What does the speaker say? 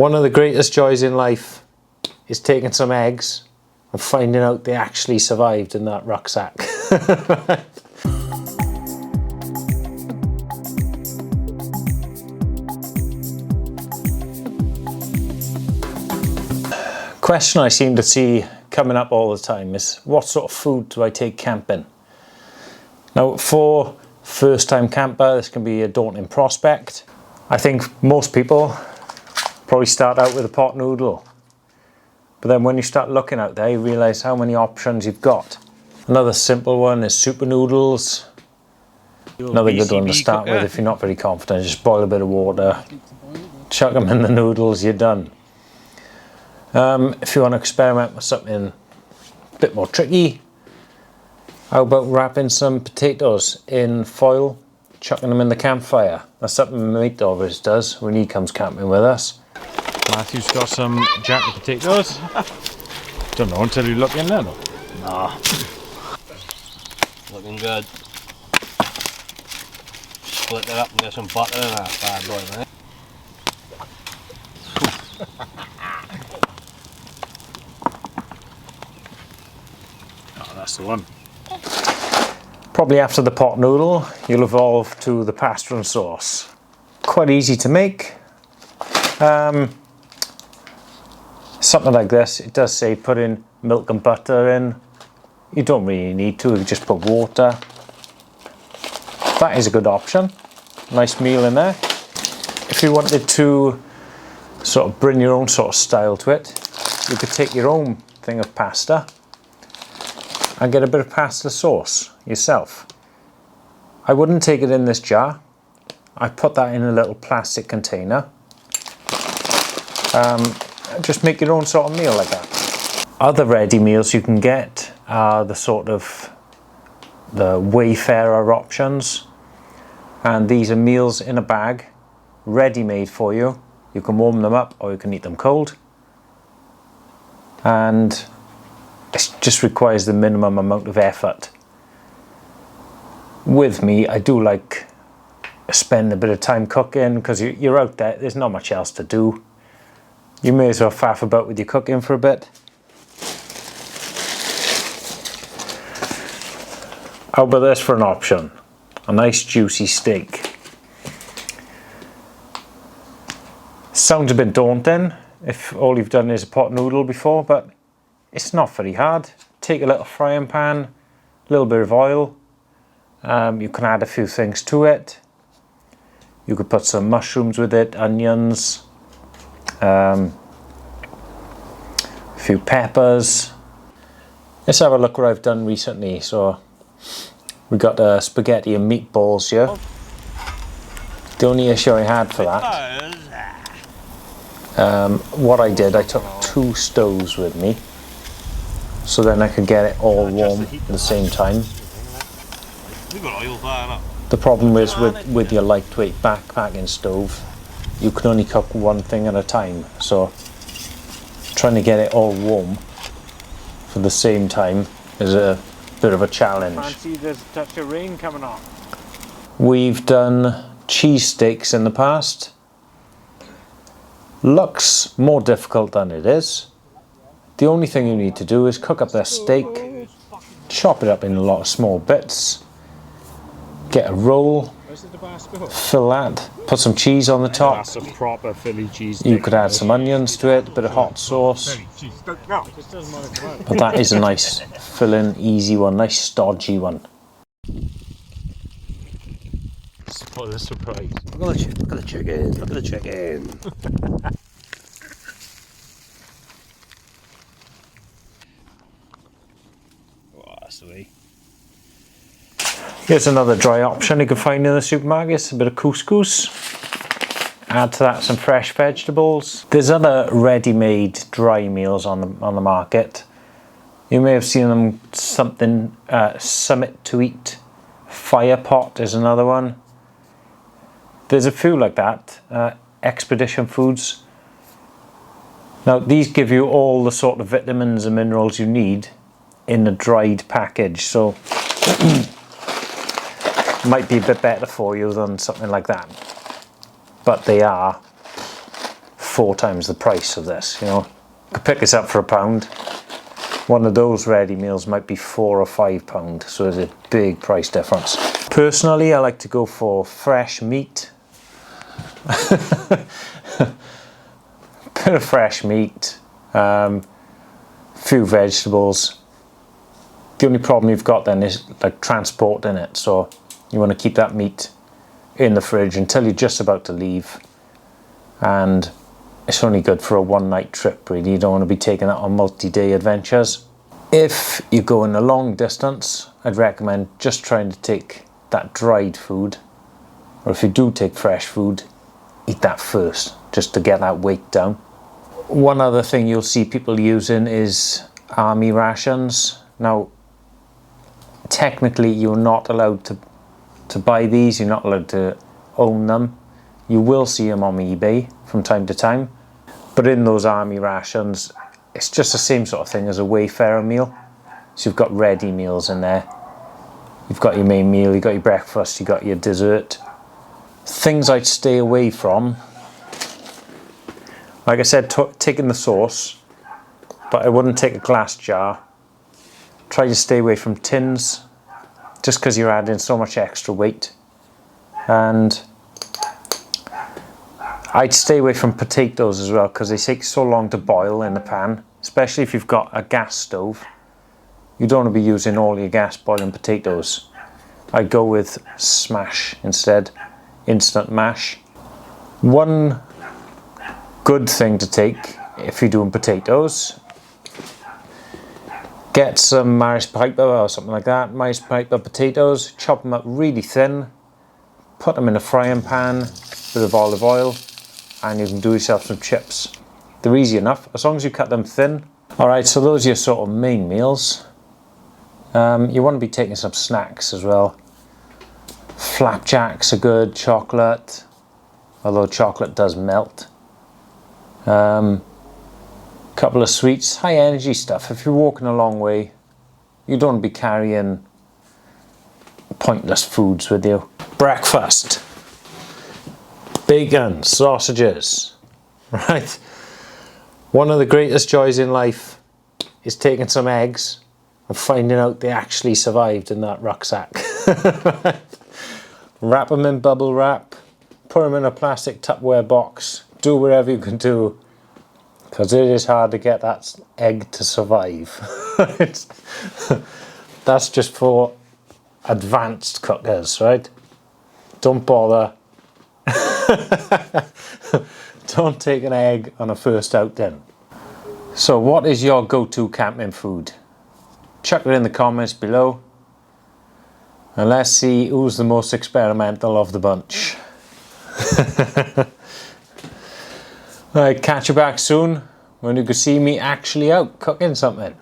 One of the greatest joys in life is taking some eggs and finding out they actually survived in that rucksack. Question I seem to see coming up all the time is, what sort of food do I take camping? Now, for first-time camper, this can be a daunting prospect. I think most people probably start out with a pot noodle, but then when you start looking out there, you realise how many options you've got. Another simple one is super noodles. Another good one to start with if you're not very confident. Just boil a bit of water, chuck them in the noodles, you're done. If you want to experiment with something a bit more tricky, how about wrapping some potatoes in foil, chucking them in the campfire? That's something my mate always does when he comes camping with us. Matthew's got some jacket potatoes. Don't know until you look in there though. Nah. Looking good. Split it up and get some butter in that bad boy, mate. Oh, that's the one. Probably after the pot noodle, you'll evolve to the pasta and sauce. Quite easy to make. Something like this, it does say put in milk and butter in. You don't really need to, you just put water. That is a good option. Nice meal in there. If you wanted to sort of bring your own sort of style to it, you could take your own thing of pasta and get a bit of pasta sauce yourself. I wouldn't take it in this jar. I put that in a little plastic container. Just make your own sort of meal like that. Other ready meals you can get are the sort of the wayfarer options, and these are meals in a bag, ready made for you. You can warm them up or you can eat them cold, and it just requires the minimum amount of effort. With me, I do like spend a bit of time cooking because you're out there, there's not much else to do. You may as well faff about with your cooking for a bit. How about this for an option? A nice juicy steak. Sounds a bit daunting if all you've done is a pot noodle before, but it's not very hard. Take a little frying pan, a little bit of oil. You can add a few things to it. You could put some mushrooms with it, onions, a few peppers. Let's have a look what I've done recently. So we got spaghetti and meatballs here. The only issue I had for that, what I did, I took 2 stoves with me, so then I could get it all warm at the same time. The problem is with your lightweight backpacking stove, you can only cook one thing at a time, so trying to get it all warm for the same time is a bit of a challenge. Fancy there's a touch of rain coming on. We've done cheese steaks in the past. Looks more difficult than it is. The only thing you need to do is cook up that steak, chop it up in a lot of small bits, get a roll, fill that, put some cheese on the top. That's a proper Philly cheese. You could add some onions to it, a bit of hot sauce. But that is a nice filling, easy one, nice stodgy one. What a surprise. Look at the chicken, look at the chicken. Oh, that's the way. Here's another dry option you can find in the supermarkets, a bit of couscous. Add to that some fresh vegetables. There's other ready-made dry meals on the market. You may have seen them, something, Summit to Eat. Fire pot is another one. There's a few like that. Expedition Foods. Now these give you all the sort of vitamins and minerals you need in a dried package, so might be a bit better for you than something like that. But they are 4 times the price of this, you know. You could pick this up for £1. One of those ready meals might be £4 or £5, so there's a big price difference. Personally, I like to go for fresh meat. Bit of fresh meat, few vegetables. The only problem you've got then is like transporting it, so you want to keep that meat in the fridge until you're just about to leave, and it's only good for a one-night trip really. You don't want to be taking that on multi-day adventures. If you're going a long distance, I'd recommend just trying to take that dried food, or if you do take fresh food, eat that first just to get that weight down. One other thing you'll see people using is army rations. Now technically you're not allowed to buy these, you're not allowed to own them. You will see them on eBay from time to time, but in those army rations it's just the same sort of thing as a wayfarer meal. So you've got ready meals in there, you've got your main meal, you've got your breakfast, you've got your dessert. Things I'd stay away from, like I said, taking the sauce, but I wouldn't take a glass jar. Try to stay away from tins, just because you're adding so much extra weight. And I'd stay away from potatoes as well, because they take so long to boil in the pan, especially if you've got a gas stove. You don't want to be using all your gas boiling potatoes. I'd go with smash instead, instant mash. One good thing to take if you're doing potatoes, get some Maris Piper or something like that, Maris Piper potatoes, chop them up really thin, put them in a frying pan, bit of olive oil, and you can do yourself some chips. They're easy enough, as long as you cut them thin. Alright, so those are your sort of main meals. You want to be taking some snacks as well. Flapjacks are good, chocolate, although chocolate does melt. Couple of sweets, high energy stuff. If you're walking a long way, you don't want to be carrying pointless foods with you. Breakfast. Bacon, sausages, right? One of the greatest joys in life is taking some eggs and finding out they actually survived in that rucksack. Wrap them in bubble wrap, put them in a plastic Tupperware box, do whatever you can do, because it is hard to get that egg to survive. That's just for advanced cookers, right? Don't bother. Don't take an egg on a first outing. So what is your go-to camping food? Chuck it in the comments below, and let's see who's the most experimental of the bunch. Alright, catch you back soon when you can see me actually out cooking something.